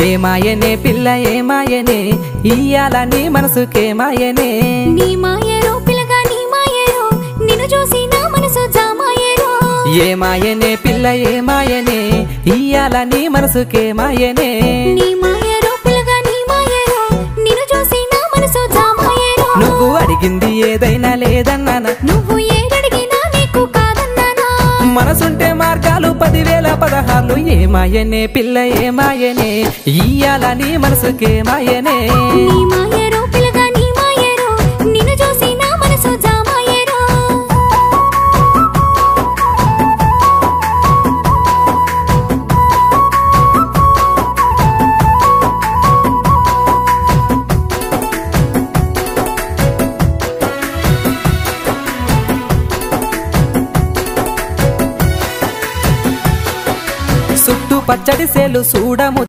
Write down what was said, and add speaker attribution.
Speaker 1: ఏమాయనే పిల్ల ఏమాయనే ఇయ్యాల నీ మనసుకేమాయనే
Speaker 2: నీ మాయరో పిల్లగా నీ మాయరో నిన్ను చూసి నా మనసు జామాయరో
Speaker 1: ఏమాయనే పిల్ల ఏమాయనే ఇయ్యాల నీ మనసుకేమాయనే
Speaker 2: నీ మాయరో పిల్లగా నీ మాయరో నిన్ను చూసి నా మనసు జామాయరో
Speaker 1: నువ్వు అడిగింది ఏదైనా లేదన్నానా
Speaker 2: నువ్వు ఏదడిగినా నీకు కాదన్నానా
Speaker 1: మనసుంటే మార్గాలు 10,000 ఏమాయనే పిల్ల ఏమాయనే ఇయ్యాల నీ మనసుకేమాయనే
Speaker 2: నీ మాయరో పిల్లగా నీ మాయరో నిన్ను చూసి నా మనసు జామాయరో
Speaker 1: చుట్టూ పచ్చడి సేలు చూడము